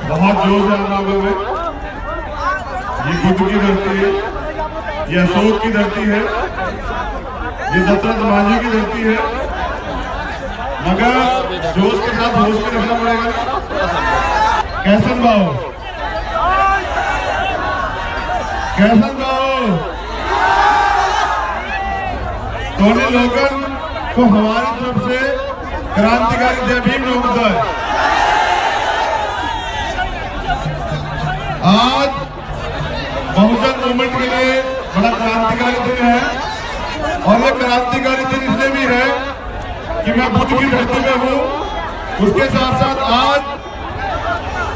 बहुत जोश है हम लोगों में। ये बुद्ध की धरती है, ये अशोक की धरती है, ये दशरथ मांझी की धरती है, मगर जोश के साथ होश में रखना पड़ेगा। कैसन भाव, कैसन भाव, टोनी लोगन को हमारी तरफ से क्रांतिकारी जय भीम नमोदय। आज बहुजन मूवमेंट के लिए बड़ा क्रांतिकारी दिन है, और ये क्रांतिकारी दिन इसलिए भी है कि मैं बुद्ध की धरती में हूँ। उसके साथ साथ आज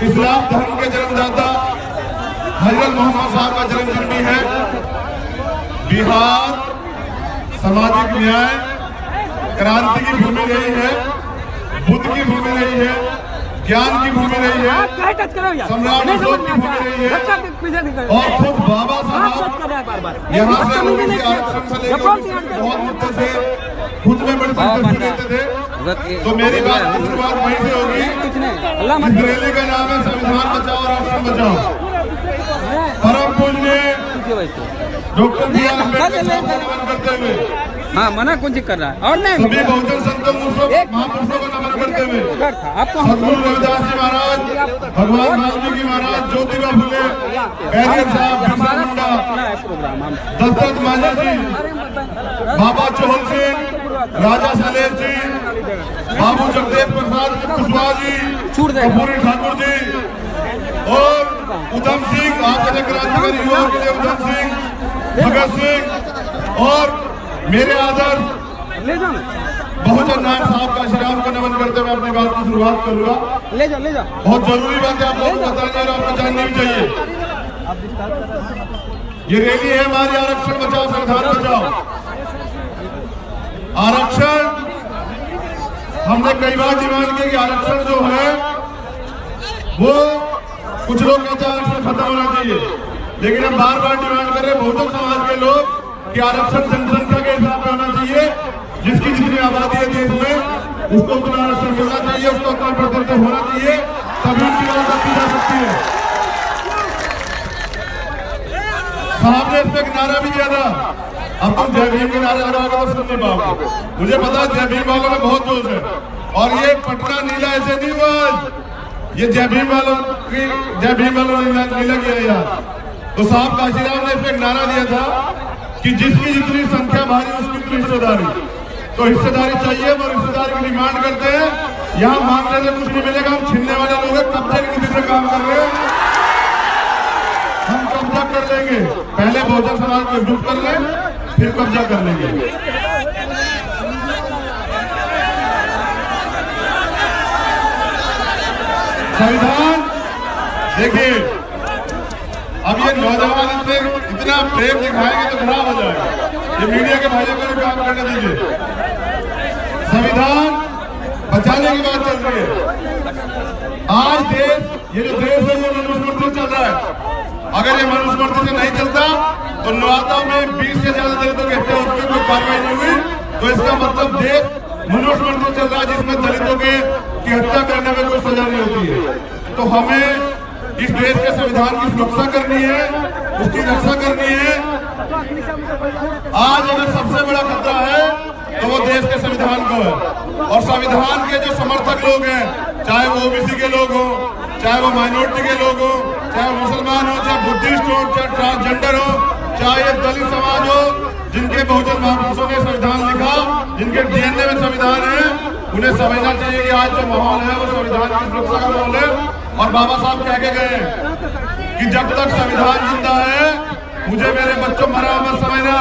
इस्लाम धर्म के जन्मदाता हजरत मोहम्मद साहब का जन्मदिन भी है। बिहार सामाजिक न्याय क्रांति की भूमि रही है, बुद्ध की भूमि रही है, ज्ञान की भूमि रही है, सम्राट अशोक की भूमि रही है, और खुद बाबा साहब यहाँ से लोगों की आरक्षण से लेकर बहुत मुद्दे से खुद में बड़ी दिलचस्पी लेते थे। तो मेरी बात की शुरुआत वहीं से होगी। इस रैली का नाम है संविधान बचाओ आरक्षण बचाओ। परम पूज्य डॉक्टर बी आर अम्बेडकर साहब को नमन करते हुए, हाँ मना कौन सी कर रहा है, और नहीं सभी बहुजन संतों महापुरुषों को नमन करते हुए, सदगुरु रविदास जी महाराज, भगवान वाल्मीकि महाराज, ज्योतिबा फुले, बैरियर साहब, बिरसा मुंडा, दशरथ मांझी जी, बाबा चौहल सिंह, राजा सलेम जी, बाबू जगदेव प्रसाद कुशवाहा जी, कपूरी ठाकुर जी, और उधम सिंह, आपके क्रांतिकारी युवाओं के लिए उधम सिंह, भगत सिंह, और मेरे आदर्श बहुजन नायक साहब का श्रीराम को नमन करते हुए अपनी बात की शुरुआत करूंगा। ले जाओ ले जाओ, बहुत जरूरी बात है आप लोगों को बतानी और आपको जाननी भी चाहिए। ये रैली है हमारी आरक्षण बचाओ संविधान बचाओ। आरक्षण हमने कई बार डिमांड की कि आरक्षण जो है वो कुछ लोग कहते हैं आरक्षण खत्म होना चाहिए, लेकिन हम बार बार डिमांड कर रहे हैं बहुजन समाज के लोग कि आरक्षण जनसंख्या के हिसाब में होना चाहिए। जिसकी जितनी आबादी है देश में उसको उतना आरक्षण मिलना चाहिए, उसको उतना प्रतिशत होना चाहिए, तभी उनकी बात की जा सकती है। साहब ने इस पे एक नारा भी दिया था, अब तुम जय भीम के नारे लगाओगे तो सुन नहीं पाओगे। मुझे पता है जय भीम वालों में बहुत जोश है, और ये पटना नीला ऐसे नहीं हुआ, ये जय भीम वालों ने नीला किया यार। तो साहब काशीराम ने इस पे एक नारा दिया था कि जिसकी जितनी संख्या भारी उसकी उतनी हिस्सेदारी। तो हिस्सेदारी चाहिए, वो हिस्सेदारी की डिमांड करते हैं। यहाँ मांगने से कुछ नहीं मिलेगा, हम छीनने वाले लोग हैं, कब्जे की नीति से काम कर रहे हैं। हम कब्जा कर लेंगे, पहले बहुजन समाज को एकजुट कर लें, फिर कब्जा कर लेंगे। संविधान देखिए, अब ये नौजवान इतना प्रेम दिखाएंगे तो खराब हो जाएगा। ये मीडिया के भाइयों को भी काम करने दीजिए। संविधान बचाने की बात चल रही है। आज देश, ये जो देश है ये मनुस्मृति चल रहा है। अगर ये मनुस्मृति से नहीं चलता तो नवादा में 20 से ज्यादा दलितों की हत्या होती है, कोई कार्रवाई नहीं हुई, तो इसका मतलब देश मनुस्मृति चल रहा है जिसमें दलितों की हत्या करने में कोई सजा नहीं होती है। तो हमें इस देश के संविधान की सुरक्षा करनी है, उसकी रक्षा करनी है। आज अगर सबसे बड़ा खतरा है तो वो देश के संविधान को है, और संविधान के जो समर्थक लोग हैं, चाहे वो ओबीसी के लोग हों, चाहे वो माइनॉरिटी के लोग हों, चाहे वो मुसलमान हो, चाहे बुद्धिस्ट हो, चाहे ट्रांसजेंडर हो, चाहे दलित समाज हो, जिनके बहुजन महापुरुषों ने संविधान लिखा, जिनके डीएनए में संविधान है, उन्हें समझना चाहिए कि आज जो माहौल है वो संविधान की सुरक्षा का माहौल है। और बाबा साहब कह के गए कि जब तक संविधान जिंदा है मुझे मेरे बच्चों मरा मत समझना,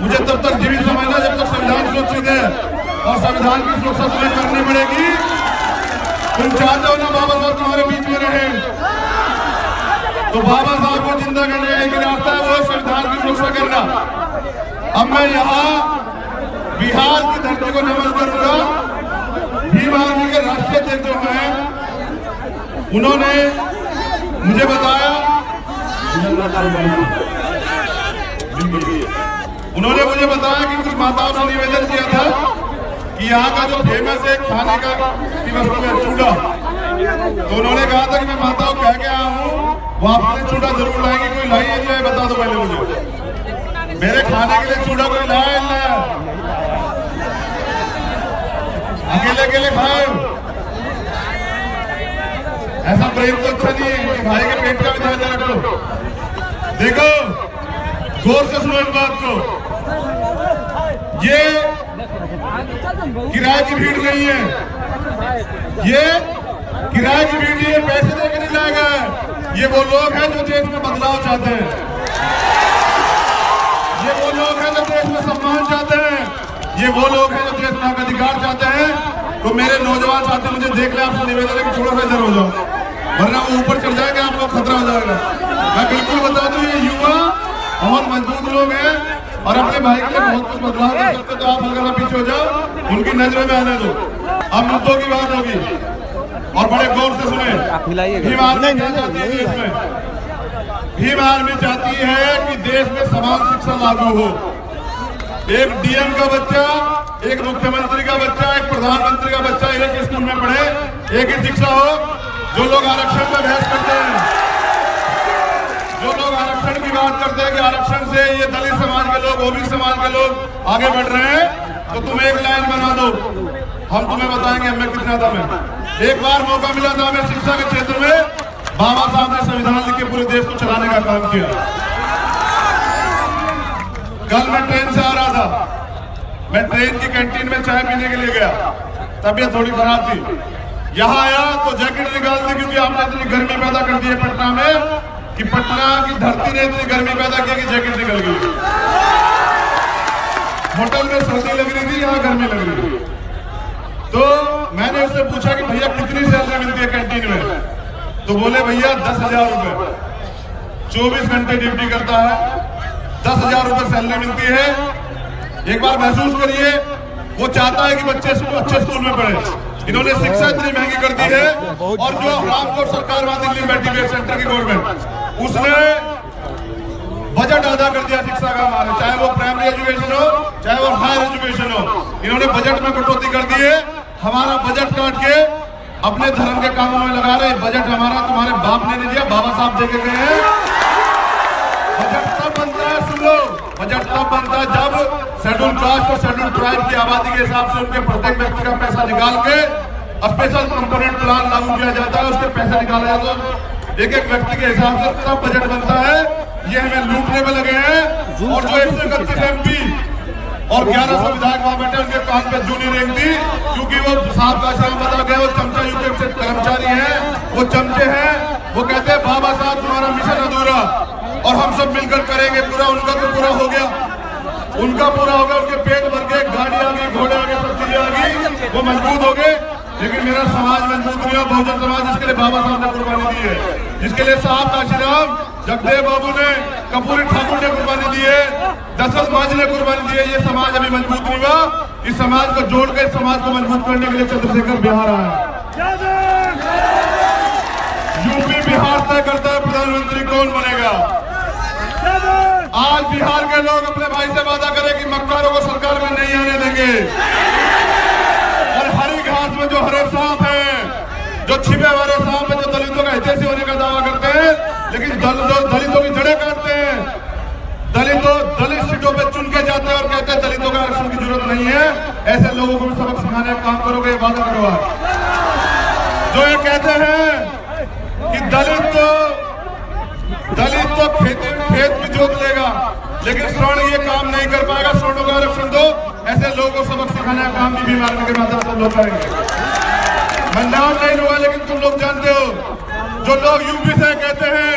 मुझे तब तक जीवित समझना जब तक संविधान सुरक्षित है, और संविधान की सुरक्षा तुम्हें करनी पड़ेगी। तुम चाहते हो ना बाबा साहब तुम्हारे बीच में रहे, तो बाबा साहब को जिंदा करने का एक रास्ता है, वो संविधान की सुरक्षा करना। अब मैं यहाँ बिहार की धरती को नमन करूंगा। भीम आर्मी के राष्ट्रीय अध्यक्ष जो हैं उन्होंने मुझे बताया, कि कुछ माताओं से निवेदन किया था कि यहाँ का जो फेमस है खाने का मीठी वस्तु है चूड़ा। तो उन्होंने कहा था कि मैं माताओं कह के आया हूँ, वो आपके लिए चूड़ा जरूर लाएंगे। कोई लाई है जो बता दो पहले मुझे, मेरे खाने के लिए चूड़ा कोई लाया है? अकेले अकेले खाए? ऐसा प्रेम तो अच्छा नहीं है कि भाई के पेट का भी ध्यान रखो। देखो गौर से सुनो इस बात को, ये किराए की भीड़ नहीं है, ये किराए की भीड़ नहीं है, पैसे देकर नहीं लाया गया है। ये वो लोग हैं जो देश में बदलाव चाहते हैं, ये वो लोग हैं जो देश में सम्मान चाहते हैं, ये वो लोग हैं जो देश में हक अधिकार चाहते हैं। तो मेरे नौजवान साथी मुझे देख ले, आपसे निवेदन है कि थोड़ा सा इधर हो जाओ, वरना वो ऊपर चढ़ जाएगा, आपको खतरा हो जाएगा। मैं बिल्कुल बता दूं, ये युवा बहुत मजबूत लोग हैं और अपने भाई के लिए बहुत कुछ बदलाव कर सकते। तो आप हल्का पीछे हो जाओ, उनकी नजरों में आने दो। अब मुद्दों की बात होगी और बड़े गौर से सुने। भीम आर्मी क्या चाहती है देश में? भीम आर्मी चाहती है कि देश में समान शिक्षा लागू हो। एक डीएम का बच्चा, एक मुख्यमंत्री का बच्चा, एक प्रधानमंत्री का बच्चा एक स्कूल में पढ़े, एक ही शिक्षा हो। जो लोग आरक्षण पर बहस करते हैं, जो लोग आरक्षण की बात करते हैं कि आरक्षण से ये दलित समाज के लोग, ओबीसी समाज के लोग आगे बढ़ रहे हैं, तो तुम एक लाइन बना दो, हम तुम्हें बताएंगे हमें कितना दम है। एक बार मौका मिला था हमें शिक्षा के क्षेत्र में, बाबा साहब ने संविधान लिख के पूरे देश को चलाने का काम किया। कल मैं ट्रेन से आ रहा था, मैं ट्रेन की कैंटीन में चाय पीने के लिए गया, तबीयत थोड़ी खराब थी। यहाँ आया तो जैकेट निकाल दी, क्योंकि आपने इतनी गर्मी पैदा कर दी है पटना में कि पटना की धरती ने इतनी गर्मी पैदा की कि जैकेट निकल गई। होटल में सर्दी लग रही थी, यहाँ गर्मी लग रही थी। तो मैंने उससे पूछा कि भैया कितनी सैलरी मिलती है कैंटीन में? तो बोले भैया 10,000 रुपए, 24 घंटे ड्यूटी करता है, 10,000 रुपए सैलरी मिलती है। एक बार महसूस करिए, वो चाहता है कि बच्चे अच्छे स्कूल में पढ़े। इन्होंने शिक्षा इतनी महंगी कर दी है, और जो रामपुर सरकार वहां दिल्ली में बैठी हुई सेंटर की गवर्नमेंट, उसने बजट अदा कर दिया शिक्षा का हमारे, चाहे वो प्राइमरी एजुकेशन हो, चाहे वो हायर एजुकेशन हो। इन्होंने बजट में कटौती कर दी है। हमारा बजट काट के अपने धर्म के कामों में लगा रहे। बजट हमारा तुम्हारे बाप ने नहीं दिया, बाबा साहब देके गए हैं। बजट तब बनता है, सुन लो, बजट तब बनता है जब शेड्यूल कास्ट और शेड्यूल ट्राइब की आबादी के हिसाब से उनके प्रत्येक व्यक्ति का पैसा निकाल के स्पेशल कंपोनेंट प्लान लागू किया जाता है, उसके पैसा निकाला जाता है एक एक व्यक्ति के हिसाब से, तब बजट बनता है। ये हमें लूटने में लगे हैं, और जो 131 MP और 1100 विधायक वहां बैठे, उनके कान पे जूनी रेंग दी, क्योंकि वो साहब का शाम बता गए, वो चमचा यूपीएम से कर्मचारी हैं, वो चमचे हैं। वो कहते हैं बाबा साहब तुम्हारा मिशन अधूरा और हम सब मिलकर करेंगे पूरा। उनका तो पूरा हो गया, उनका पूरा हो गया, उनके पेट भर के, गाड़ी आ गई, घोड़े आ गए, सब चीजें आ गई, वो मजबूत हो गए। लेकिन मेरा समाज मजबूत नहीं हुआ, बहुजन समाज, जिसके लिए बाबा साहब ने कुर्बानी दी है, जिसके लिए साहब काशीराम, जगदेव बाबू ने, कपूरी ठाकुर ने कुर्बानी दी है, दशरथ माझी ने कुर्बानी दी है, ये समाज अभी मजबूत नहीं हुआ। इस समाज को जोड़कर इस समाज को मजबूत करने के लिए चंद्रशेखर बिहार आया। यूपी बिहार तय करता है प्रधानमंत्री कौन बनेगा। आज बिहार के लोग अपने भाई से वादा करें कि मक्कारों को सरकार में नहीं आने देंगे, और हरी घास में जो हरे सांप हैं, जो छिपे वाले सांप हैं, जो दलितों का हितैषी होने का दावा करते हैं, लेकिन दलितों की जड़ें काटते हैं, दलित सीटों पे चुन के जाते हैं और कहते हैं दलितों का आरक्षण की जरूरत नहीं है। ऐसे लोगों को सबक सिखाने का काम करोगे, वादा करो। जो ये कहते हैं कि दलित तो खेत भी जोत लेगा, लेकिन स्वर्ण ये काम नहीं कर पाएगा, स्वर्णों का आरक्षण दो, ऐसे लोगों को सबक सिखाने का काम भी भीम आर्मी के माध्यम से लोग करेंगे। मैं नाम नहीं लूंगा, लेकिन तुम लोग जानते हो, जो लोग यूपी से कहते हैं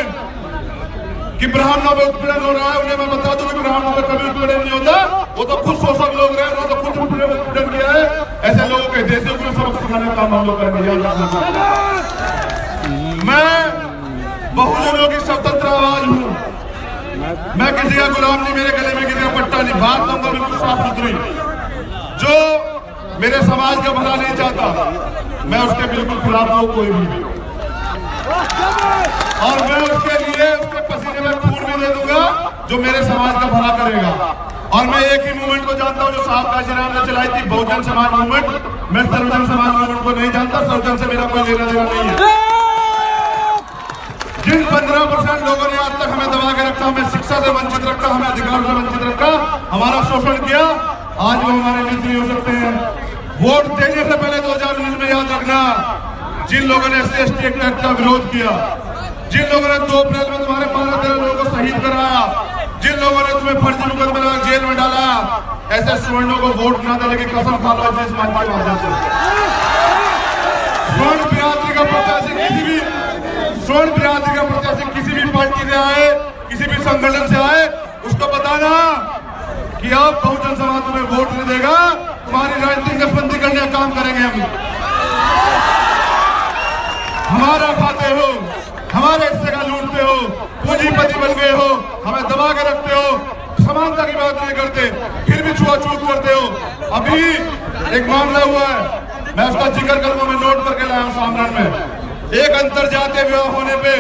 कि ब्राह्मणों में उत्पीड़न हो रहा है, उन्हें मैं बता दूं कि ब्राह्मणों में कभी उत्पीड़न नहीं होता। वो तो खुद शोषक लोग रहे, उन्होंने तो खुद उत्पीड़न किया है। ऐसे लोगों के देशों को सबक सिखाने का काम हम लोग करेंगे। मैं बहुजनों की स्वतंत्र आवाज हूँ, मैं किसी का गुलाम नहीं, मेरे गले में किसी का पट्टा नहीं। बात दूंगा बिल्कुल साफ सुथरी, जो मेरे समाज का भला नहीं चाहता, मैं उसके बिल्कुल खिलाफ हूँ, कोई भी, और मैं उसके लिए उसके पसीने में खून भी दे दूंगा जो मेरे समाज का भला करेगा। और मैं एक ही मूवमेंट को जानता हूं जो साहब काशीराम ने चलाई थी, बहुजन समाज मूवमेंट। मैं सर्वजन समाज मूवमेंट को नहीं जानता, सर्वजन से मेरा कोई लेना देना नहीं है। जिन 15% लोगों ने आज तक हमें दबा के रखा, हमें शिक्षा से वंचित रखा, हमें अधिकार से वंचित रखा, हमारा शोषण किया, आज वो हमारे मित्र नहीं हो सकते हैं। वोट देने से पहले 2019 में याद रखना, जिन लोगों ने SC/ST एक्ट का विरोध किया, जिन लोगों ने 2 अप्रैल में तुम्हारे 12-13 लोगों को शहीद कराया, जिन लोगों ने तुम्हें फर्जी मुकदमे लगा जेल में डाला, ऐसे स्वर्णों को वोट न देने की कसम खा लो इस मंच के माध्यम से। स्वर्ण बिरादरी का प्रत्याशी किसी भी पार्टी से आए, किसी भी संगठन से आए, उसको बताना कि अब बहुजन समाज तुम्हें वोट नहीं देगा, तुम्हारी राजनीतिक नसबंदी करने का काम करेंगे हम। हमारा खाते हो, हमारे हिस्से का लूटते हो, पूंजीपति बन गए हो, हमें दबा के रखते हो, समानता की बात नहीं करते, फिर भी छुआछूत करते हो। अभी एक मामला हुआ है, मैं उसका जिक्र करूंगा, मैं नोट करके लाया हूं सामने में। एक अंतरजातीय विवाह होने पे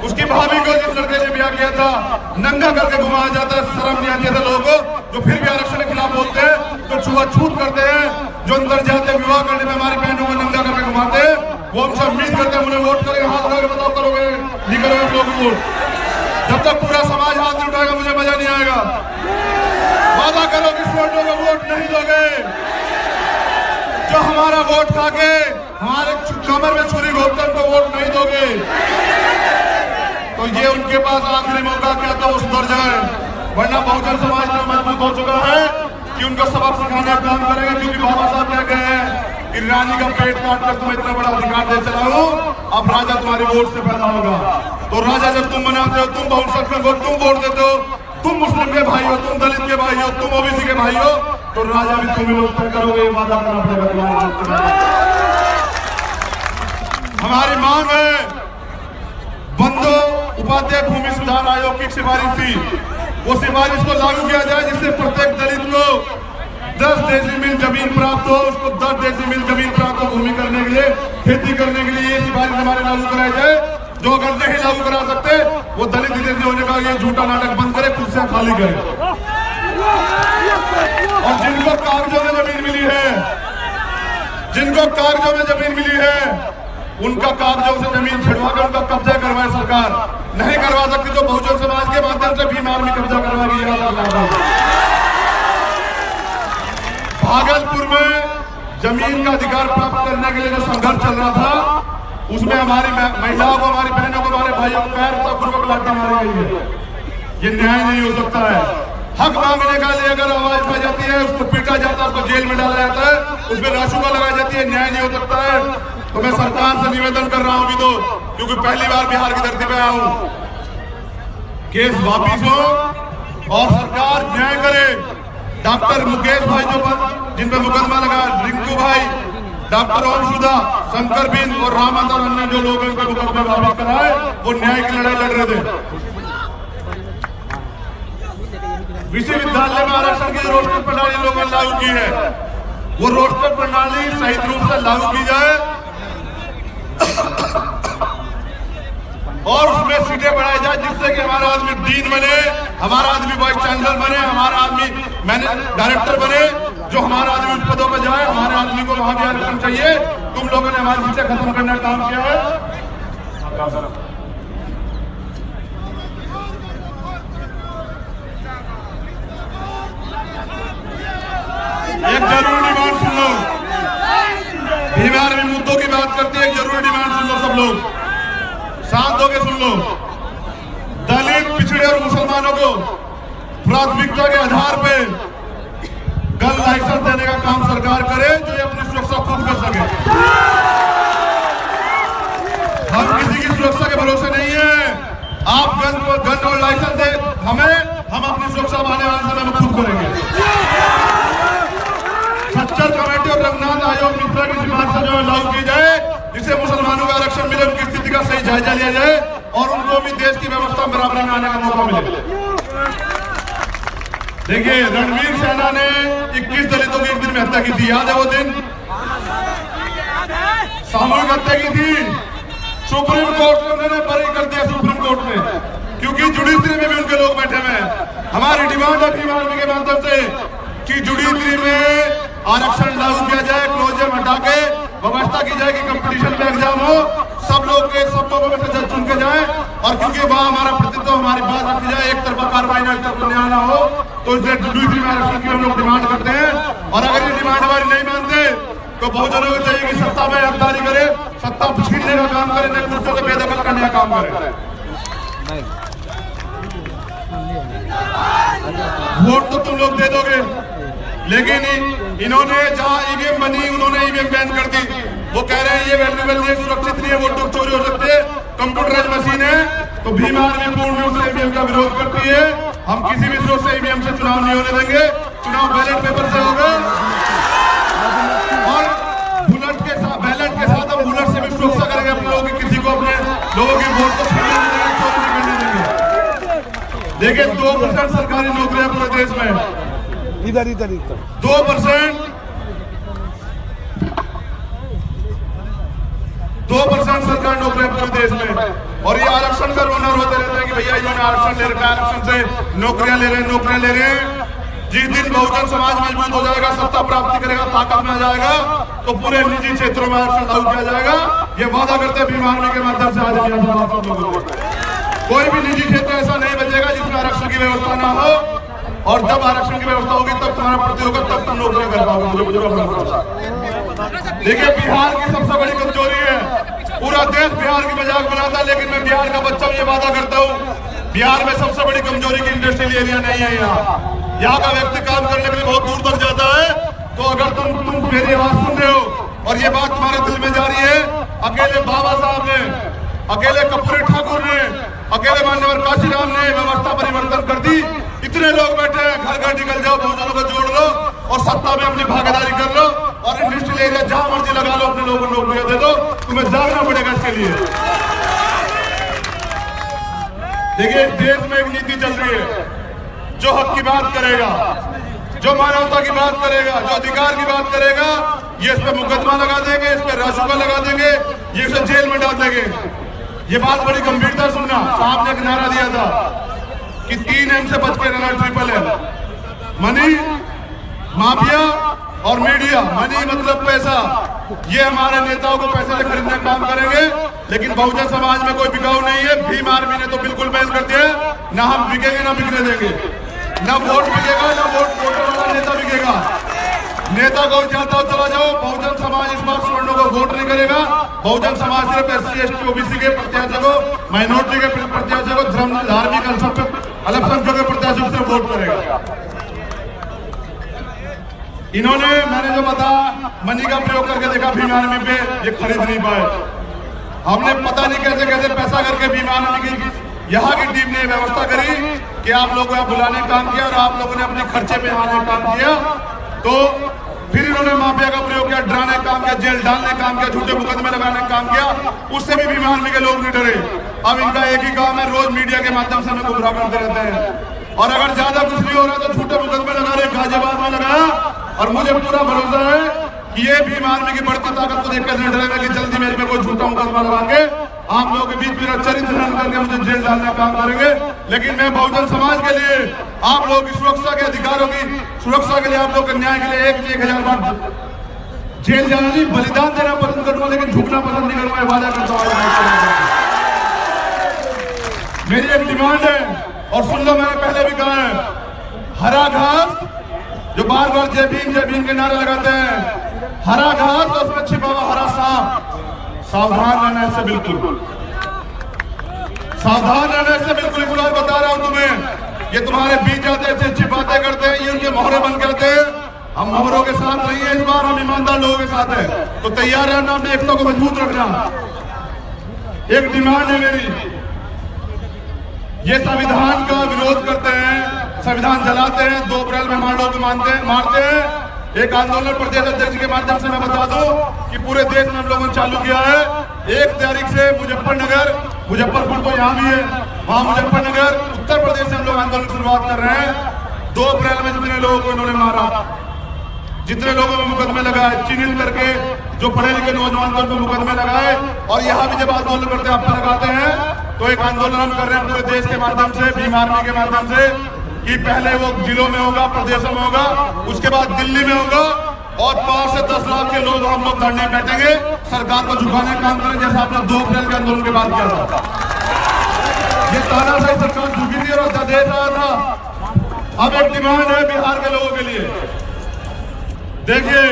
उसकी भाभी को जिस लड़के ने ब्याह किया था नंगा करके घुमाया जाता है। शर्म नहीं आती है लोगों को जो फिर भी आरक्षण के खिलाफ बोलते हैं, तो छुआछूत करते हैं, जो अंतरजातीय विवाह करने में हमारी बहनों को नंगा करके घुमाते हैं, वो हमसे उम्मीद करते हैं उन्हें वोट करेंगे। हाथ उठा के बताओ करोगे नहीं करोगे लोग वोट? जब तक पूरा समाज हाथ नहीं उठाएगा मुझे मजा नहीं आएगा। वादा करो कि वोटों को वोट नहीं दोगे। जो हमारा वोट खा के हमारे कमर में छुरी घोंपते उनको वोट नहीं दोगे, तो ये उनके पास आखिरी मौका क्या था, वो सुधर जाए। वरना बहुजन समाज में मजबूत हो चुका है कि उनको सबक सिखाने का काम करेंगे, क्योंकि बाबा साहब कह गए हैं कि रानी का पेट काट कर तुम्हें इतना बड़ा अधिकार दे चला हूं, अब राजा तुम्हारी वोट से पैदा होगा। तो राजा जब तुम बनाते हो, तुम बहुसंख्यक हो, तुम वोट देते हो, तुम मुस्लिम के भाई हो, तुम दलित के भाई हो, तुम OBC के भाई हो, तो राजा भी तुम ही लोग तय करोगे। वादा करना पड़ेगा तुम्हारे। हमारी मांग है, बंधु उपाध्याय भूमि सुधार आयोग की सिफारिश थी, वो सिफारिश को लागू किया जाए, जिससे प्रत्येक दलित को 10 डेसीमिल जमीन प्राप्त हो, उसको 10 डेसीमिल जमीन प्राप्त हो भूमि करने के लिए, खेती करने के लिए। ये सिफारिश हमारे लागू कराई जाए। जो अगर नहीं लागू करा सकते, वो दलित हितैषी होने का ये झूठा नाटक बंद करे, कुर्सियां खाली करे। और जिनको कागजों में जमीन मिली है, जिनको कागजों में जमीन मिली है, उनका कागजों से जमीन छिड़वाकर उनका कब्जा करवाए सरकार। नहीं करवा सकती तो बहुजन समाज के माध्यम से भीम आर्मी कब्जा करवाएगी। भागलपुर में जमीन का अधिकार प्राप्त करने के लिए जो संघर्ष चल रहा था, उसमें हमारी महिलाओं को, हमारी बहनों को, हमारे भाइयों को पैर पूर्वक लाठी मारी गई है। ये न्याय नहीं हो सकता है। हक मांगने का लिए अगर आवाज उठाई जाती है, उसको पीटा जाता है, उसको जेल में डाला जाता है, उसमें राशुका लगाई जाती है, न्याय नहीं हो सकता है। तो मैं सरकार से निवेदन कर रहा हूं अभी तो, क्योंकि पहली बार बिहार की धरती पे आया हूं, केस वापिस हो और सरकार न्याय करे। डॉक्टर मुकेश भाई जिन पे मुकदमा लगा, रिंकू भाई, डॉक्टर ओमशुदा, शंकर बिंद और रामत और अन्य जो लोग इनके मुकदमे वापस कराए, वो न्याय की लड़ाई लड़ रहे थे। विश्वविद्यालय में आरक्षण की रोस्टर प्रणाली लोगों ने लागू की है, वो रोस्टर प्रणाली सही रूप से लागू की जाए और उसमें सीटें बढ़ाई जाए, जिससे कि हमारा आदमी डीन बने, हमारा आदमी वाइस चांसलर बने, हमारा आदमी डायरेक्टर बने। जो हमारा आदमी उन पदों पर जाए, हमारे आदमी को वहां भी आरक्षण चाहिए। तुम लोगों ने हमारी सीटें खत्म करने का काम किया है। एक जरूरी डिमांड सुन लो, भीम आर्मी मुद्दों की बात करते हैं। एक जरूरी डिमांड सुन लो, सब लोग शांत होकर सुन लो। दलित, पिछड़े और मुसलमानों को प्राथमिकता के आधार पे गन लाइसेंस देने का काम सरकार करे, जो ये अपनी सुरक्षा खुद कर सके। हम किसी की सुरक्षा के भरोसे नहीं है। आप गन और लाइसेंस दे हमें, हम अपनी सुरक्षा आने वाले समय में खुद करेंगे। खच्चर कमेटी और रंगनाथ आयोग मिश्रा की सिफारिश जो है लागू की जाए, जिससे मुसलमानों को आरक्षण मिले, उनकी स्थिति का सही जायजा लिया जाए और उनको भी देश की व्यवस्था बराबरी में आने का मौका मिले। देखिए, रणवीर सेना ने 21 दलितों की एक दिन में हत्या की थी, याद है वो दिन? सामूहिक हत्या की थी। सुप्रीम कोर्ट ने उन्होंने बरी कर दिया, सुप्रीम कोर्ट में, क्योंकि जुडिशरी में भी उनके लोग बैठे हुए हैं। हमारी डिमांड है भीम आर्मी के माध्यम से कि जुडिशरी में आरक्षण लागू किया जाए, क्लोजर हटा के व्यवस्था की जाए कि कंपटीशन में एग्जाम हो, सब लोगों में से जज चुन के जाए, और क्योंकि वहाँ हमारा प्रतिनिधित्व, हमारी बात रखी जाए, एक तरफा कार्रवाई ना, एक तरफा न्याय ना हो, तो इसलिए जुडिशरी में आरक्षण की हम लोग डिमांड करते हैं। और अगर ये डिमांड हमारी नहीं मानते तो बहुजनों को चाहिए कि सत्ता में हकदारी करे, सत्ता छीनने का काम करे, न कुर्सियों से बेदखल करने का काम करे। वोट तो तुम लोग दे दोगे, लेकिन इन्होंने जहां ईवीएम बनी उन्होंने ईवीएम बैन कर दी। वो कह रहे हैं ये वैल्यूएबल नहीं है, सुरक्षित नहीं है, वोटों चोरी हो सकते, कंप्यूटराइज मशीन है। तो भीम आर्मी पूर्ण रूप से ईवीएम का विरोध करती है। हम किसी भी स्रोत से ईवीएम से चुनाव नहीं होने देंगे, चुनाव बैलेट पेपर से होगा, और बुलेट के साथ, बैलेट के साथ हम बुलेट से भी सुरक्षा करेंगे अपने लोगों की, किसी को अपने लोगों की वोट को छीनने नहीं देंगे, चोरी नहीं करने देंगे। देखिए 2% सरकारी नौकरियां पूरे देश में, इधर 2% सरकारी नौकरियां पूरे देश में। और ये आरक्षण का रोना रोते रहते हैं कि भैया इन्होंने आरक्षण ले रखा है, आरक्षण से नौकरियां ले रहे हैं। जिस दिन बहुजन समाज मजबूत हो जाएगा, सत्ता प्राप्ति करेगा, ताकत में आ जाएगा, तो पूरे निजी क्षेत्रों में आरक्षण लागू किया जाएगा। ये वादा करते हैं भीम आर्मी के माध्यम से आज कोई भी निजी क्षेत्र ऐसा नहीं बचेगा जिसमें आरक्षण की व्यवस्था ना हो, और जब आरक्षण की व्यवस्था होगी तब तुम्हारा प्रति होगा, तब तुम नौकरियां कर पाओगे। देखिए बिहार की सबसे बड़ी कमजोरी है, पूरा देश बिहार की मजाक बनाता है, लेकिन मैं बिहार का बच्चा हूं, ये वादा करता हूँ, बिहार में सबसे बड़ी कमजोरी की इंडस्ट्रियल एरिया नहीं है। यहाँ का व्यक्ति काम करने के लिए बहुत दूर तक जाता है। तो अगर तुम मेरी आवाज सुन रहे हो और ये बात तुम्हारे दिल में जा रही है, अकेले बाबा साहब ने, अकेले कर्पूरी ठाकुर ने, अकेले मान्यवर काशीराम ने व्यवस्था परिवर्तन कर दी। इतने लोग बैठे हैं, घर घर निकल जाओ, बहुजनों को जोड़ लो और सत्ता में अपनी भागीदारी कर लो, और इंडस्ट्रियल एरिया जहां मर्जी लगा लो, अपने लोगों को नौकरियां दे दो। तुम्हें जागना पड़ेगा इसके लिए। देखिए देश में एक नीति चल रही है, जो हक की बात करेगा, जो मानवता की बात करेगा, जो अधिकार की बात करेगा, ये इस पे मुकदमा लगा देंगे, इस पे राशुका लगा देंगे, ये इसे जेल में डाल देंगे। ये बात बड़ी गंभीरता सुनना। साहब ने एक नारा दिया था कि 3M से बच के रहना, ट्रिपल मनी, माफिया और मीडिया। मनी मतलब पैसा, ये हमारे नेताओं को पैसे से खरीदने का काम करेंगे, लेकिन बहुजन समाज में कोई बिकाऊ नहीं है। भीम आर्मी ने तो बिल्कुल बैन कर दिया, ना हम बिकेंगे ना बिकने देंगे, ना वोट बिकेगा, ना वोटर वाला नेता बिकेगा। नेता को चाहता हो चला जाओ, बहुजन समाज इस बार स्वर्णों को वोट नहीं करेगा। बहुजन समाज सिर्फ SC ST OBC के प्रत्याशी को, माइनॉरिटी के प्रत्याशी को, धर्म धार्मिक अल्पसंख्यकों के प्रत्याशी से वोट करेगा। इन्होंने, मैंने जो बताया, मनी का प्रयोग करके देखा भीम आर्मी पे, ये खरीद नहीं पाए। हमने पता नहीं कैसे कैसे पैसा करके भीम आर्मी की यहाँ की टीम ने व्यवस्था करी कि आप लोगों को बुलाने का काम किया और आप लोगों ने अपने खर्चे पे आने का काम किया। तो फिर इन्होंने माफिया का प्रयोग किया, डराने का काम किया, जेल डालने का काम किया, झूठे मुकदमे लगाने का काम किया। उससे भी भीम आर्मी के लोग नहीं डरे। अब इनका एक ही काम है, रोज मीडिया के माध्यम से हमें गुमराह करते रहते हैं, और अगर ज्यादा कुछ नहीं हो रहा तो झूठे मुकदमे लगा रहे। गाजियाबाद में लगाया, और मुझे पूरा भरोसा है कि ये भीम आर्मी की बढ़ती ताकत को देखकर नहीं डरेगा कि जल्दी मेरे पे कोई झूठा मुकदमा लगा के आप लोगों के बीच मेरा चरित्र हनन करके मुझे जेल डालने का काम करेंगे। लेकिन मैं बहुजन समाज के लिए, आप लोगों की सुरक्षा के अधिकारों की सुरक्षा के लिए, आप लोगों के न्याय के लिए 1,000 बार जेल जाना नहीं, बलिदान देना पसंद करूंगा, लेकिन झुकना पसंद नहीं करूंगा। वादा करता हूं। मेरी एक डिमांड है, और सुन लो, मैंने पहले भी कहा है, हरा घास जो बार बार जय भीम के नारे लगाते हैं, हरा घास और उसमें छिपा हुआ हरा सांप, सावधान रहना इससे, बिल्कुल सावधान रहना इससे, बिल्कुल। इस बार बता रहा हूं तुम्हें, ये तुम्हारे बीच आते थे, छिपाते करते हैं, ये उनके मोहरे बन करते हैं। हम मोहरों के साथ नहीं है, इस बार हम ईमानदार लोगों के साथ है। तो तैयार रहना, अपनी एकता को मजबूत रखना। एक डिमांड है मेरी, ये संविधान का विरोध करते हैं, संविधान जलाते हैं, 2 अप्रैल में हमारे लोग मारते हैं। एक आंदोलन प्रदेश अध्यक्ष के माध्यम से मैं बता दूं कि पूरे देश में हम लोगों ने चालू किया है। 1 तारीख से मुजफ्फरनगर, मुजफ्फरपुर तो यहाँ भी है, वहां मुजफ्फरनगर उत्तर प्रदेश से हम लोग आंदोलन की शुरुआत कर रहे हैं। 2 अप्रैल में जितने लोगों को इन्होंने मारा, जितने लोगों को मुकदमे लगाए, चिन्हित करके जो पढ़े लिखे नौजवान को मुकदमे लगाए, और यहाँ भी जब आंदोलन करते हैं, आप लगाते हैं, तो एक आंदोलन हम कर रहे हैं पूरे देश के माध्यम से, भीम आर्मी के माध्यम से। कि पहले वो जिलों में होगा, प्रदेशों में होगा, उसके बाद दिल्ली में होगा और 5 से 10 लाख के लोग हम लोग धरने बैठेंगे, सरकार को झुकाने का काम करें, जैसा आपने 2 अप्रैल के आंदोलन के बाद किया था। ये तानाशाही सरकार झुकी थी और दे रहा था। अब एक डिमांड है बिहार के लोगों के लिए। देखिए,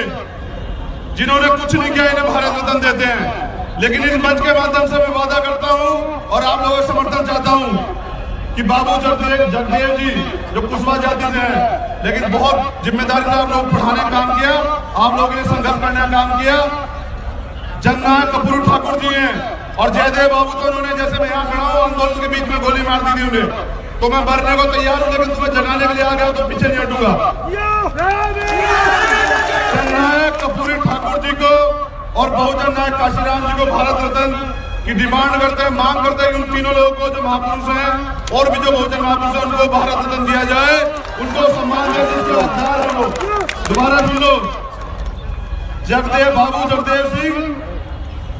जिन्होंने कुछ नहीं किया इन्हें भारत रत्न देते हैं, लेकिन इस मंच के माध्यम से मैं वादा करता हूं और आप लोगों से समर्थन चाहता हूं कि बाबू जगदेव जी जो कुशवाहा जाति से हैं, लेकिन बहुत जिम्मेदारी से आप लोग पढ़ाने का काम किया, आप लोगों ने संघर्ष करने का काम किया। जननायक कपूर ठाकुर जी हैं और जयदेव बाबू तो उन्होंने, जैसे मैं यहाँ खड़ा हूँ, आंदोलन के बीच में गोली मार दी थी उन्हें, तो मैं मरने को तैयार हूँ, लेकिन तुम्हें जगाने के लिए आ गया तो पीछे नहीं हटूंगा। जननायक कपूर ठाकुर जी को और बहुजन नायक काशीराम जी को भारत रत्न की डिमांड करते हैं, मांग करते हैं कि उन तीनों लोगों को जो महापुरुष हैं और भी जो बहुजन महापुरुष हैं उनको भारत रत्न दिया जाए, उनको सम्मान दें जिसके हकदार है वो। दोबारा सुन लो, जगदेव बाबू जगदेव सिंह,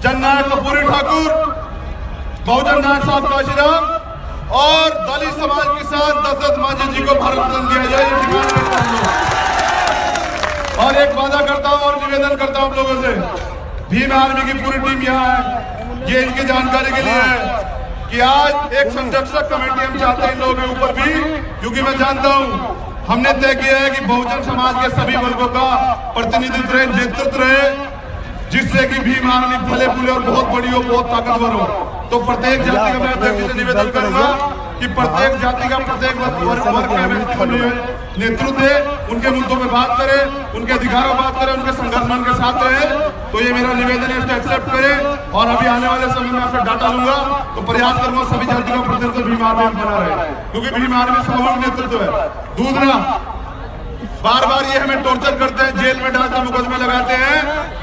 जननायक कपूरी ठाकुर, बहुजन नायक साहब काशीराम और दलित समाज के साथ दशरथ मांझी जी को भारत रत्न दिया जाए, ये डिमांड करता हूं। और एक वादा करता हूं और निवेदन करता हूं लोगों से, भीम आर्मी की पूरी टीम यहाँ है, ये इनकी जानकारी के लिए है कि आज एक संरक्षक कमेटी हम चाहते हैं इन लोगों के ऊपर भी, क्योंकि मैं जानता हूं, हमने तय किया है कि बहुजन समाज के सभी वर्गों का प्रतिनिधित्व रहे, नेतृत्व रहे, जिससे कि भीम आर्मी फले फूले और बहुत बड़ी हो, बहुत ताकतवर हो। तो प्रत्येक जाति का मैं अध्यक्ष से निवेदन करूंगा कि प्रत्येक जाति का प्रत्येक वर्ग का नेतृत्व दे, उनके मुद्दों में बात करे, उनके अधिकारों में बात करे, उनके संघर्ष में उनके साथ रहे। तो ये मेरा निवेदन है, इसको एक्सेप्ट करें और अभी आने वाले समय में आपसे डाटा लूंगा तो प्रयास करूंगा सभी जाति का प्रतिनिधित्व भीम आर्मी में बना रहे, क्योंकि भीम आर्मी सामूहिक नेतृत्व है। दूसरा, बार बार ये हमें टॉर्चर करते हैं, जेल में डालकर मुकदमे लगाते हैं,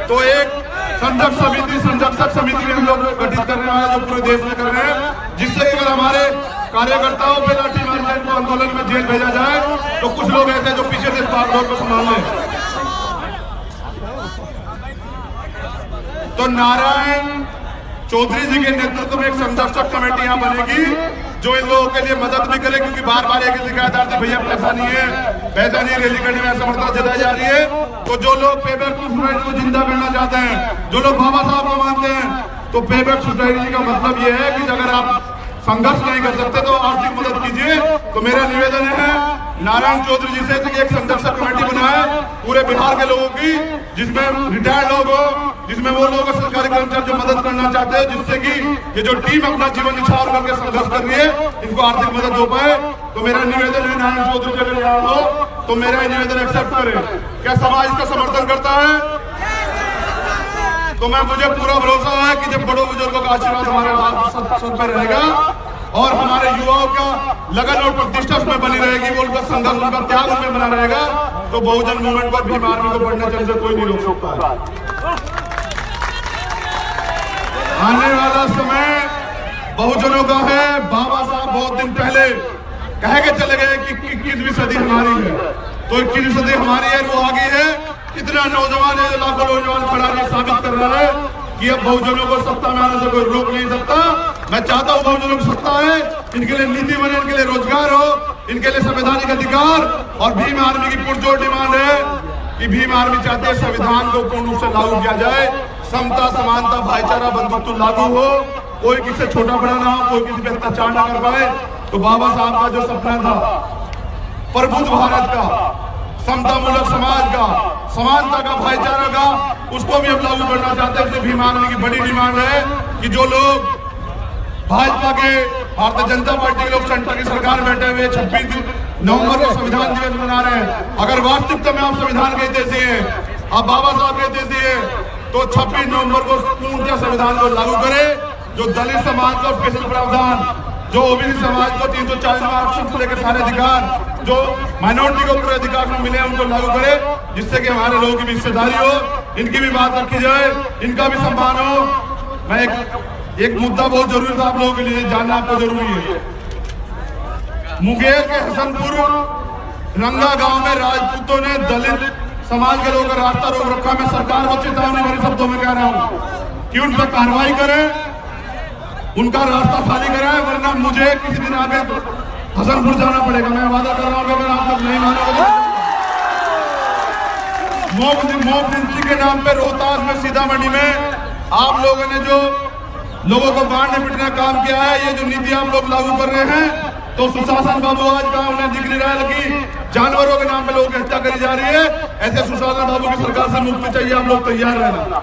तो एक संरक्षक समिति भी हम लोग गठित करने वाले जो पूरे देश में कर रहे हैं, जिससे अगर हमारे कार्यकर्ताओं पे लाठी मार जाए तो आंदोलन में जेल भेजा जाए, तो कुछ लोग ऐसे जो पीछे से बागडोर को संभाल लें। तो नारायण चौधरी जी के नेतृत्व में एक संरक्षक कमेटी यहाँ बनेगी जो इन लोगों के लिए मदद भी करे, क्योंकि बार बार एक शिकायत आती है, भैया पैसा नहीं है, रैली करने में असमर्थता जताई जा रही है। तो जो लोग पेबैक सोसाइटी को जिंदा करना चाहते हैं, जो लोग बाबा साहब को मानते हैं, तो पेबैक सोसाइटी का मतलब ये है कि अगर आप संघर्ष नहीं कर सकते तो आर्थिक मदद कीजिए। तो मेरा निवेदन है नारायण चौधरी जी से कि एक संरक्षक कमेटी बनाए पूरे बिहार के लोगों की, जिसमें रिटायर्ड लोग हो, जिसमें वो लोग सरकारी कर्मचारी जो मदद करना चाहते हैं, जिससे कि ये जो टीम अपना जीवन निछावर करके संघर्ष कर रही है, इनको आर्थिक मदद हो पाए। तो मेरा निवेदन है नारायण चौधरी अगर यहाँ हो तो मेरा निवेदन एक्सेप्ट करें। क्या समाज इसका समर्थन करता है? तो मुझे पूरा भरोसा है कि जब बड़ों बुजुर्गों का आशीर्वाद हमारे सब पर रहेगा और हमारे युवाओं का लगन और प्रतिष्ठा उसमें बनी रहेगी, वो उनका संघर्ष, उनका त्याग उसमें बना रहेगा, तो बहुजन मूवमेंट पर भीम आर्मी को बढ़ने चलने से कोई नहीं रोक सकता। आने वाला समय बहुजनों का है। बाबा साहब बहुत दिन पहले कह के चले गए कि 21वीं सदी हमारी है, तो 21वीं सदी हमारी है, वो आगे है। कितना नौजवान है, लाखों नौजवान खड़ा है, साबित कर रहा है कि अब बहुजनों को सत्ता में आने से कोई रोक नहीं सकता। मैं चाहता हूं बहुजनों को सत्ता है, इनके लिए नीति बने, इनके लिए रोजगार हो, इनके लिए संवैधानिक अधिकार। और भीम आर्मी की पुरजोर डिमांड है कि भीम आर्मी चाहती है संविधान को पूर्ण रूप से लागू किया जाए, समता, समानता, भाईचारा, बंधुत्व लागू हो, कोई किसी से छोटा बड़ा ना हो, कोई किसी पे अत्याचार ना कर पाए। तो बाबा साहब का जो सपना था प्रबुद्ध भारत का, समता मूलक समाज का, समानता का, भाईचारा का, उसको भी हम लागू करना चाहते हैं। भीम आर्मी की बड़ी डिमांड है कि जो लोग भाजपा के, भारतीय जनता पार्टी के लोग सेंटर की सरकार बैठे हुए 26 नवंबर को संविधान दिवस मना रहे हैं, अगर वास्तविकता में आप संविधान के हितैषी हैं, आप बाबा साहब के हितैषी हैं, तो 26 नवंबर को पूर्णतः संविधान को लागू करें। जो दलित समाज का स्पेशल प्रावधान, जो ओबीसी समाज को 340 आरक्षण से लेकर सारे अधिकार, जो माइनॉरिटी को पूरे अधिकार में मिले, उनको लागू करे, जिससे कि हमारे लोगों की भी हिस्सेदारी हो, इनकी भी बात रखी जाए, इनका भी सम्मान हो। मैं एक मुद्दा बहुत जरूरी था आप लोगों के लिए जानना, आपको जरूरी है। मुंगेर के हसनपुर रंगा गांव में राजपूतों ने दलित समाज के लोगों का रास्ता रोक रखा। मैं सरकार को चेतावनी भरे शब्दों में कह रहा हूं कि उन पर कार्रवाई करें, उनका रास्ता खाली कराएं, वरना मुझे किसी दिन आगे हसनपुर जाना पड़ेगा। मैं वादा कर रहा हूँ कि अगर आप लोग नहीं मानोगे मॉब लिंचिंग के नाम पे रोहतास में, सीतामढ़ी में आप लोगों ने जो लोगों को मारने पीटने का काम किया है, ये जो नीति आप लोग लागू कर रहे हैं, तो सुशासन बाबू आज का उन्हें दिख नहीं रहा है कि जानवरों के नाम पे लोगों की हत्या करी जा रही है। ऐसे सुशासन बाबू की सरकार से मुक्ति चाहिए, आप लोग तैयार रहना।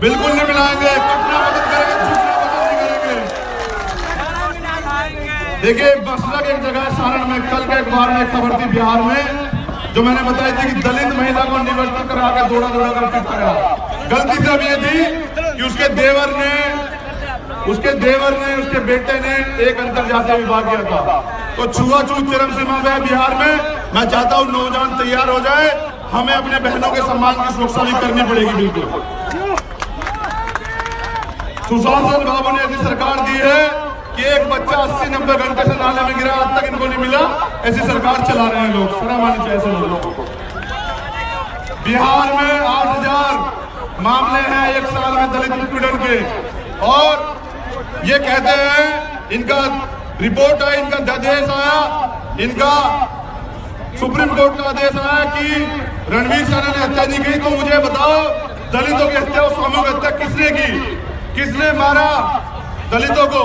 बिल्कुल नहीं मिलाएंगे, कटना मदद करेंगे, झूठना मदद नहीं करेंगे। देखिए मसला एक जगह सारण में कल के अखबार में खबर थी बिहार में, जो मैंने बताई थी कि दलित महिला को निवर्तन करा के दौड़ा कर पिटाया। गलती सिर्फ ये थी कि उसके देवर ने उसके बेटे ने एक अंतरजातीय विवाह किया था। तो छुआछूत चरम सीमा पे बिहार में। मैं चाहता हूँ नौजवान तैयार हो जाए, हमें अपने बहनों के सम्मान की सुरक्षा भी करनी पड़ेगी। बिल्कुल सुशासन बाबू ने ऐसी सरकार दी है कि एक बच्चा 80-90 घंटे से नाले में गिरा, आज तक इनको नहीं मिला। ऐसी सरकार चला रहे हैं लोग, शर्म आनी चाहिए ऐसे लोगों को। बिहार में 8000 मामले हैं एक साल में दलित उत्पीड़न के, और ये कहते हैं इनका रिपोर्ट है, इनका आदेश आया, इनका सुप्रीम कोर्ट का आदेश आया कि रणवीर सेना ने हत्या नहीं की। तो मुझे बताओ, दलितों की हत्या और सामूहिक हत्या किसने की, किसने मारा दलितों को?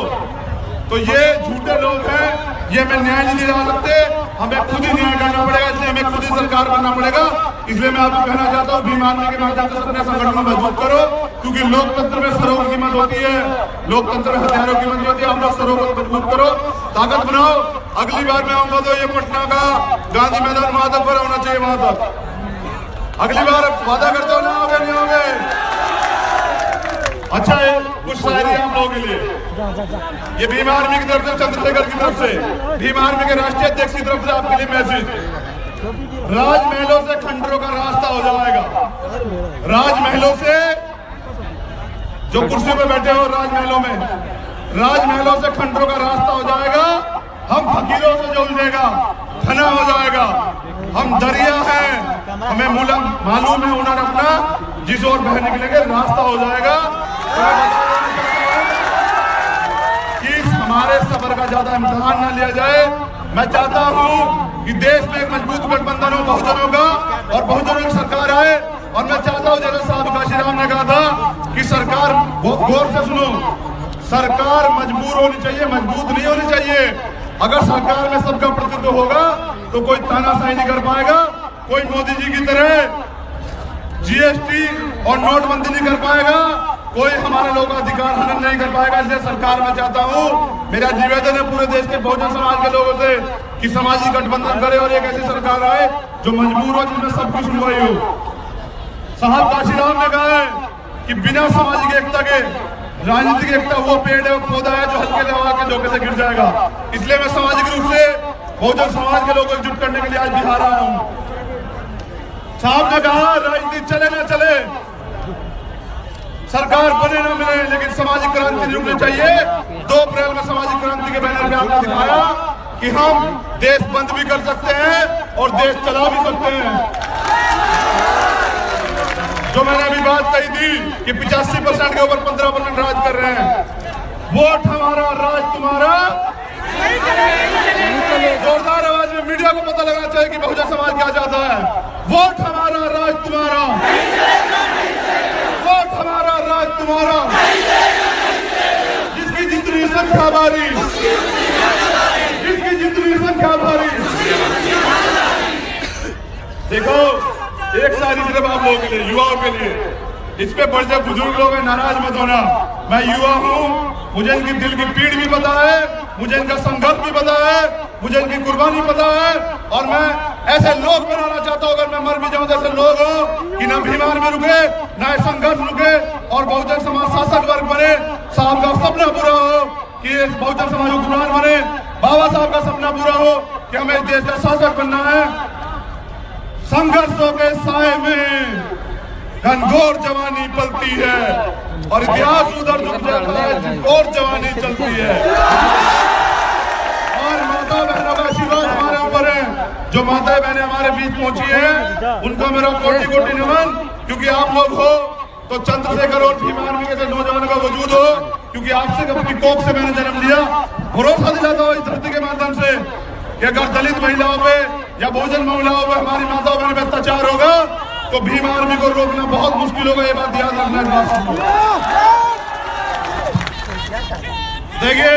तो ये झूठे लोग हैं, ये हमें न्याय नहीं दिला सकते, हमें खुद ही न्याय करना पड़ेगा। इसलिए हमें खुद ही सरकार बनना पड़ेगा। इसलिए मैं आपको कहना चाहता हूँ, भीम आर्मी के माध्यम से अपने संगठन को मजबूत करो, क्योंकि लोकतंत्र में सरों की कीमत होती है, लोकतंत्र में हथियारों की कीमत होती है। हम लोग सरों को मजबूत करो, ताकत बनाओ। अगली बार मैं आऊंगा तो ये पटना का गांधी मैदान वहां तक होना चाहिए, वहां तक। अगली बार वादा करते हो ना, आओगे नहीं आओगे? अच्छा है, कुछ शायरी आप लोगों के लिए। ये भीम आर्मी की तरफ से, चंद्रशेखर की तरफ से, भीम आर्मी के राष्ट्रीय अध्यक्ष की तरफ से आपके लिए मैसेज। राजमहलों से खंडरों का रास्ता हो जाएगा। राजमहलों से, जो कुर्सी पे बैठे हो राजमहलों में, राजमहलों से खंडरों का रास्ता हो जाएगा। हम फकीरों से जो उलझेगा फना हो जाएगा। हम दरिया हैं, हमें मालूम है उन्होंने अपना जिस ओर बह निकलेंगे रास्ता हो जाएगा। कि हमारे सबर का ज्यादा इम्तिहान ना लिया जाए। मैं चाहता हूं कि देश में एक मजबूत गठबंधन हो बहुजनों का, और बहुजनों की सरकार आए। और मैं चाहता हूं, जैसे साहब काशीराम ने कहा था कि सरकार, गौर से सुनो, सरकार मजबूर होनी चाहिए, मजबूत नहीं होनी चाहिए। अगर सरकार में सबका प्रतिनिधित्व होगा तो कोई तानाशाही नहीं कर पाएगा, कोई मोदी जी की तरह जीएसटी और नोटबंदी नहीं कर पाएगा, कोई हमारे लोगों का अधिकार हनन नहीं कर पाएगा। इसलिए सरकार में चाहता हूं, मेरा निवेदन है पूरे देश के बहुजन समाज के लोगों से कि सामाजिक गठबंधन करे और एक ऐसी सरकार आए जो मजबूर हो, जिसमें सबकी सुनवाई हो। साहब काशीराम ने कहा है कि बिना सामाजिक एकता के राजनीतिक एकता वो पेड़ है, वो पौधा है जो हल्के हवा के धोखे से गिर जाएगा। इसलिए मैं सामाजिक रूप से बहुजन समाज के लोगों को एकजुट करने के लिए आज बिहार आया हूं। साहब ने कहा राजनीति चले ना चले, सरकार बने ना मिले, लेकिन सामाजिक क्रांति नहीं रुकनी चाहिए। 2 अप्रैल में सामाजिक क्रांति के बैनर पे आपने दिखाया कि हम देश बंद भी कर सकते हैं और देश चला भी सकते हैं। जो मैंने अभी बात कही थी कि 85% के ऊपर 15% राज कर रहे हैं। वोट हमारा, राज तुम्हारा। जोरदार आवाज में मीडिया को पता लगना चाहिए कि बहुजन समाज क्या चाहता है। वोट हमारा, राज तुम्हारा। वोट हमारा, राज तुम्हारा। जिसकी जितनी संख्या भारी, जिसकी जितनी संख्या भारी। देखो, एक शायरी सिर्फ आप लोगों के लिए, युवाओं के लिए। इस पे बड़े बुजुर्ग लोग हैं, नाराज मत होना। मैं युवा हूँ, मुझे इनकी दिल की पीड़ भी पता है, मुझे इनका संघर्ष भी पता है, मुझे इनकी कुर्बानी पता है। और मैं ऐसे लोग बनाना चाहता हूँ, अगर मैं मर भी जाऊँ तो ऐसे लोग हो कि ना भीमान में रुके, ना संघर्ष रुके, और बहुजन समाज शासक वर्ग बने। साहब का सपना पूरा हो कि बहुजन समाज हुक्मरान बने। बाबा साहब का सपना पूरा हो कि हमें इस देश का शासक बनना है। संघर्षों के साए में घनघोर जवानी पलती है और इतिहास उधर झुक जाता है और जवानी चलती है। और माता बहनों का आशीर्वाद हमारे ऊपर है। जो माता बहनें हमारे बीच पहुंची हैं, उनको मेरा कोटि कोटि नमन। क्योंकि आप लोग हो तो चंद्रशेखर और भीम आर्मी के नौजवानों का वजूद हो, क्योंकि आपसे अपनी कोख से मैंने जन्म लिया। भरोसा दिलाता हूँ इस धरती के माध्यम से कि अगर दलित महिलाओं पे या बहुजन महिलाओं पे, हमारी माताओं बहनों पे अत्याचार होगा तो भीम आर्मी को रोकना बहुत मुश्किल होगा। ये बात याद रखना। देखिए